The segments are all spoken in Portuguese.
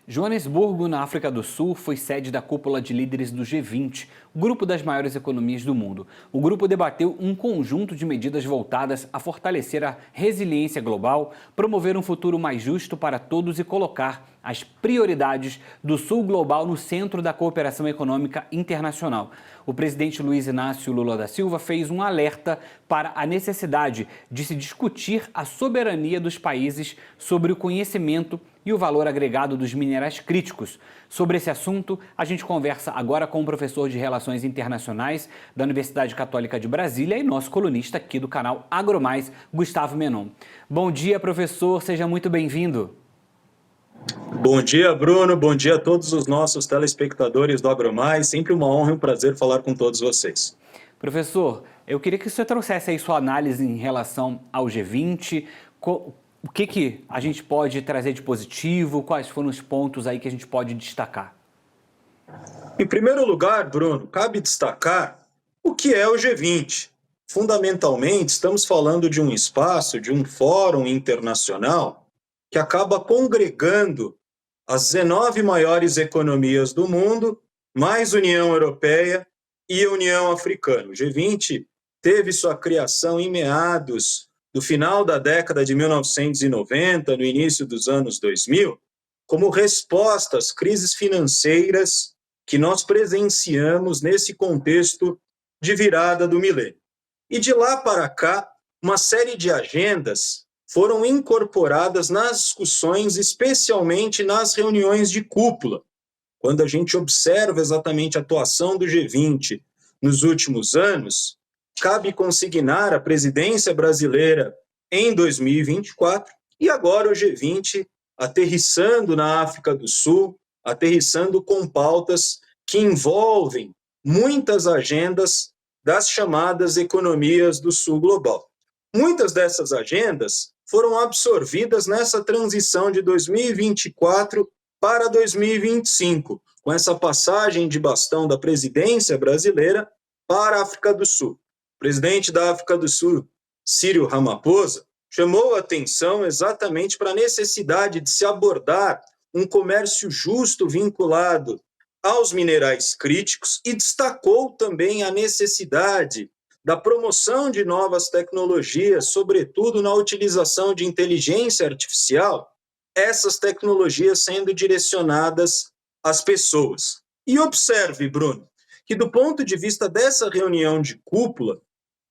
Joanesburgo, na África do Sul, foi sede da cúpula de líderes do G20, o grupo das maiores economias do mundo. O grupo debateu um conjunto de medidas voltadas a fortalecer a resiliência global, promover um futuro mais justo para todos e colocar as prioridades do Sul global no centro da cooperação econômica internacional. O presidente Luiz Inácio Lula da Silva fez um alerta para a necessidade de se discutir a soberania dos países sobre o conhecimento e o valor agregado dos minerais críticos. Sobre esse assunto, a gente conversa agora com o professor de Relações Internacionais da Universidade Católica de Brasília e nosso colunista aqui do canal AgroMais, Gustavo Menon. Bom dia, professor, seja muito bem-vindo. Bom dia, Bruno. Bom dia a todos os nossos telespectadores do AgroMais. Sempre uma honra e um prazer falar com todos vocês. Professor, eu queria que você trouxesse aí sua análise em relação ao G20. O que a gente pode trazer de positivo? Quais foram os pontos aí que a gente pode destacar? Em primeiro lugar, Bruno, cabe destacar o que é o G20. Fundamentalmente, estamos falando de um espaço, de um fórum internacional que acaba congregando as 19 maiores economias do mundo, mais União Europeia e a União Africana. O G20 teve sua criação em meados do final da década de 1990, no início dos anos 2000, como resposta às crises financeiras que nós presenciamos nesse contexto de virada do milênio. E de lá para cá, uma série de agendas foram incorporadas nas discussões, especialmente nas reuniões de cúpula. Quando a gente observa exatamente a atuação do G20 nos últimos anos, cabe consignar a presidência brasileira em 2024 e agora o G20 aterrissando na África do Sul, aterrissando com pautas que envolvem muitas agendas das chamadas economias do Sul global. Muitas dessas agendas foram absorvidas nessa transição de 2024 para 2025, com essa passagem de bastão da presidência brasileira para a África do Sul. O presidente da África do Sul, Cyril Ramaphosa, chamou a atenção exatamente para a necessidade de se abordar um comércio justo vinculado aos minerais críticos e destacou também a necessidade da promoção de novas tecnologias, sobretudo na utilização de inteligência artificial, essas tecnologias sendo direcionadas às pessoas. E observe, Bruno, que do ponto de vista dessa reunião de cúpula,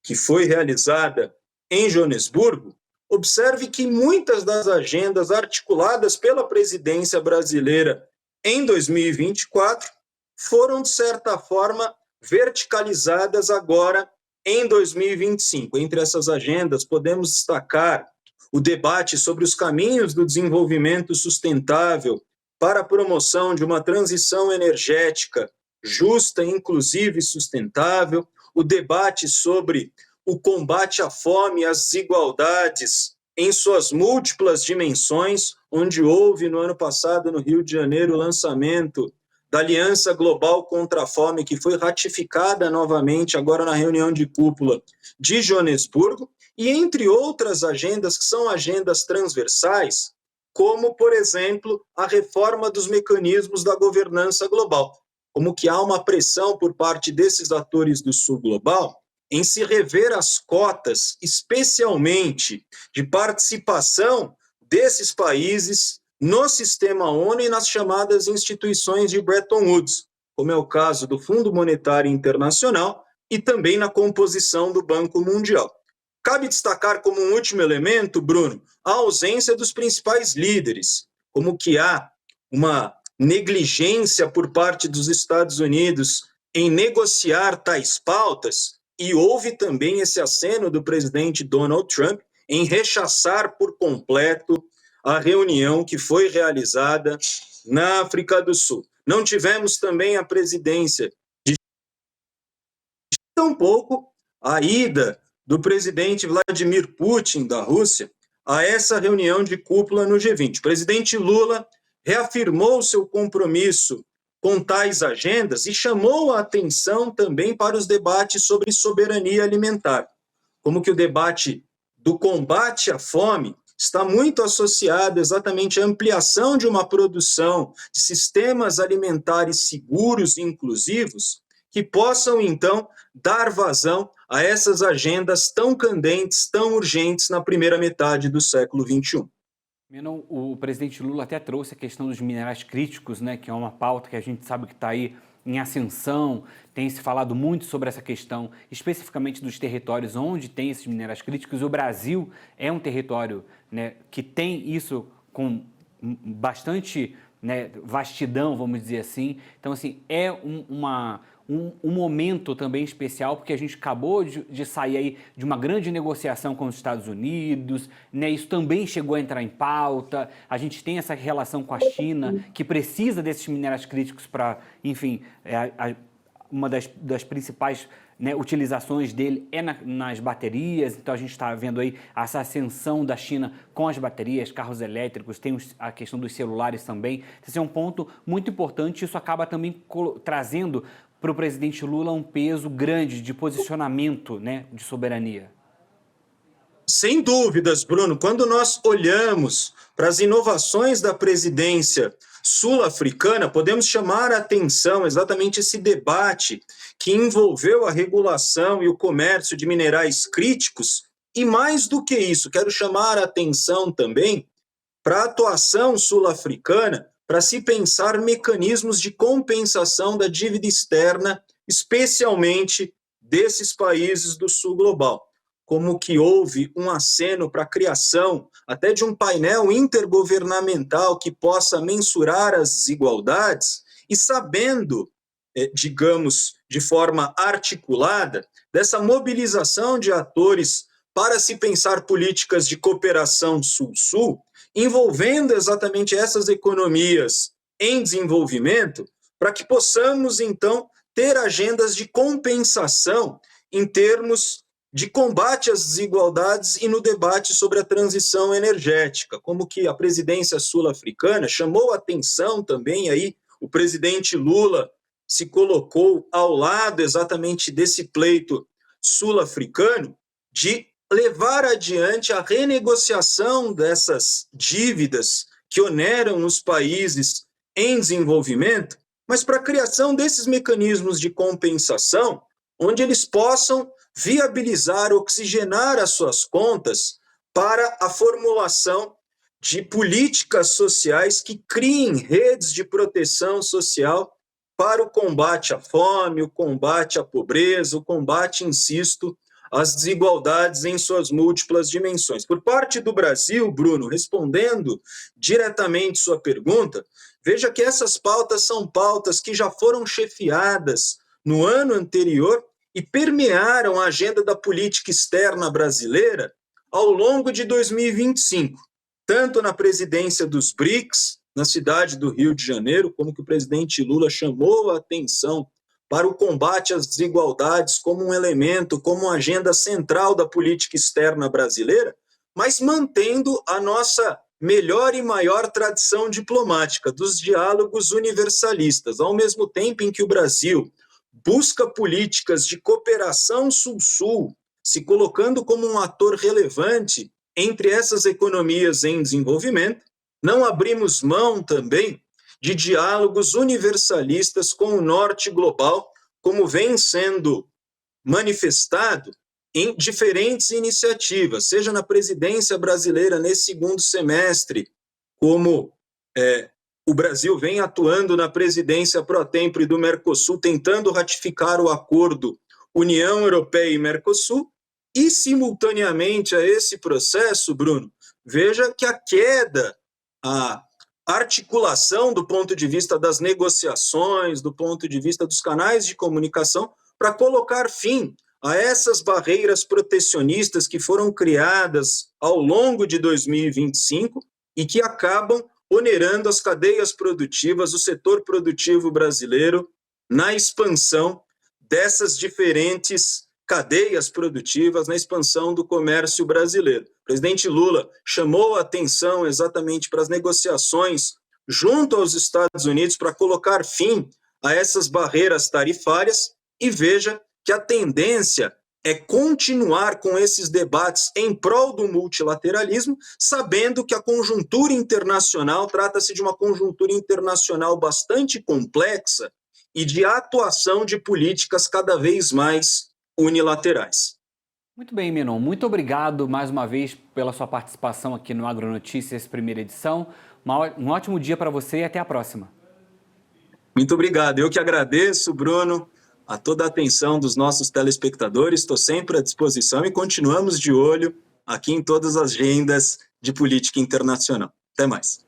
que foi realizada em Joanesburgo, observe que muitas das agendas articuladas pela presidência brasileira em 2024 foram, de certa forma, verticalizadas agora em 2025. Entre essas agendas, podemos destacar o debate sobre os caminhos do desenvolvimento sustentável para a promoção de uma transição energética justa, inclusiva e sustentável, o debate sobre o combate à fome e às desigualdades em suas múltiplas dimensões, onde houve no ano passado, no Rio de Janeiro, o lançamento da Aliança Global contra a Fome, que foi ratificada novamente agora na reunião de cúpula de Joanesburgo, e entre outras agendas que são agendas transversais, como, por exemplo, a reforma dos mecanismos da governança global, como que há uma pressão por parte desses atores do Sul global em se rever as cotas, especialmente de participação desses países no sistema ONU e nas chamadas instituições de Bretton Woods, como é o caso do Fundo Monetário Internacional e também na composição do Banco Mundial. Cabe destacar como um último elemento, Bruno, a ausência dos principais líderes, como que há uma negligência por parte dos Estados Unidos em negociar tais pautas, e houve também esse aceno do presidente Donald Trump em rechaçar por completo a reunião que foi realizada na África do Sul. Não tivemos também a presidência de tampouco a ida do presidente Vladimir Putin da Rússia a essa reunião de cúpula no G20. O presidente Lula reafirmou seu compromisso com tais agendas e chamou a atenção também para os debates sobre soberania alimentar, como que o debate do combate à fome está muito associado exatamente à ampliação de uma produção de sistemas alimentares seguros e inclusivos que possam, então, dar vazão a essas agendas tão candentes, tão urgentes na primeira metade do século XXI. Menon, o presidente Lula até trouxe a questão dos minerais críticos, né, que é uma pauta que a gente sabe que está aí em ascensão, tem se falado muito sobre essa questão, especificamente dos territórios onde tem esses minerais críticos. O Brasil é um território, né, que tem isso com bastante, né, vastidão, vamos dizer assim. Então, assim, é um momento também especial, porque a gente acabou de sair aí de uma grande negociação com os Estados Unidos, né? Isso também chegou a entrar em pauta. A gente tem essa relação com a China, que precisa desses minerais críticos para, enfim, uma das principais, né, utilizações dele é nas baterias. Então a gente está vendo aí essa ascensão da China com as baterias, carros elétricos, tem a questão dos celulares também. Esse é um ponto muito importante. Isso acaba também trazendo para o presidente Lula um peso grande de posicionamento, né, de soberania. Sem dúvidas, Bruno, quando nós olhamos para as inovações da presidência sul-africana, podemos chamar a atenção exatamente esse debate que envolveu a regulação e o comércio de minerais críticos, e mais do que isso, quero chamar a atenção também para a atuação sul-africana para se pensar mecanismos de compensação da dívida externa, especialmente desses países do sul global. Como que houve um aceno para a criação até de um painel intergovernamental que possa mensurar as desigualdades e sabendo, digamos, de forma articulada, dessa mobilização de atores para se pensar políticas de cooperação sul-sul, envolvendo exatamente essas economias em desenvolvimento, para que possamos, então, ter agendas de compensação em termos de combate às desigualdades e no debate sobre a transição energética, como que a presidência sul-africana chamou a atenção também aí, o presidente Lula se colocou ao lado exatamente desse pleito sul-africano de levar adiante a renegociação dessas dívidas que oneram os países em desenvolvimento, mas para a criação desses mecanismos de compensação, onde eles possam viabilizar, oxigenar as suas contas para a formulação de políticas sociais que criem redes de proteção social para o combate à fome, o combate à pobreza, o combate, insisto, às desigualdades em suas múltiplas dimensões. Por parte do Brasil, Bruno, respondendo diretamente sua pergunta, veja que essas pautas são pautas que já foram chefiadas no ano anterior e permearam a agenda da política externa brasileira ao longo de 2025, tanto na presidência dos BRICS, na cidade do Rio de Janeiro, como que o presidente Lula chamou a atenção para o combate às desigualdades como um elemento, como uma agenda central da política externa brasileira, mas mantendo a nossa melhor e maior tradição diplomática dos diálogos universalistas, ao mesmo tempo em que o Brasil busca políticas de cooperação sul-sul, se colocando como um ator relevante entre essas economias em desenvolvimento, não abrimos mão também de diálogos universalistas com o norte global, como vem sendo manifestado em diferentes iniciativas, seja na presidência brasileira nesse segundo semestre, como o Brasil vem atuando na presidência pró-tempore do Mercosul, tentando ratificar o acordo União Europeia e Mercosul, e simultaneamente a esse processo, Bruno, veja que a queda, a articulação do ponto de vista das negociações, do ponto de vista dos canais de comunicação, para colocar fim a essas barreiras protecionistas que foram criadas ao longo de 2025 e que acabam onerando as cadeias produtivas, o setor produtivo brasileiro, na expansão dessas diferentes cadeias produtivas, na expansão do comércio brasileiro. O presidente Lula chamou a atenção exatamente para as negociações junto aos Estados Unidos para colocar fim a essas barreiras tarifárias e veja que a tendência é continuar com esses debates em prol do multilateralismo, sabendo que a conjuntura internacional trata-se de uma conjuntura internacional bastante complexa e de atuação de políticas cada vez mais unilaterais. Muito bem, Menon. Muito obrigado mais uma vez pela sua participação aqui no Agronotícias, primeira edição. Um ótimo dia para você e até a próxima. Muito obrigado. Eu que agradeço, Bruno, a toda a atenção dos nossos telespectadores. Estou sempre à disposição e continuamos de olho aqui em todas as agendas de política internacional. Até mais.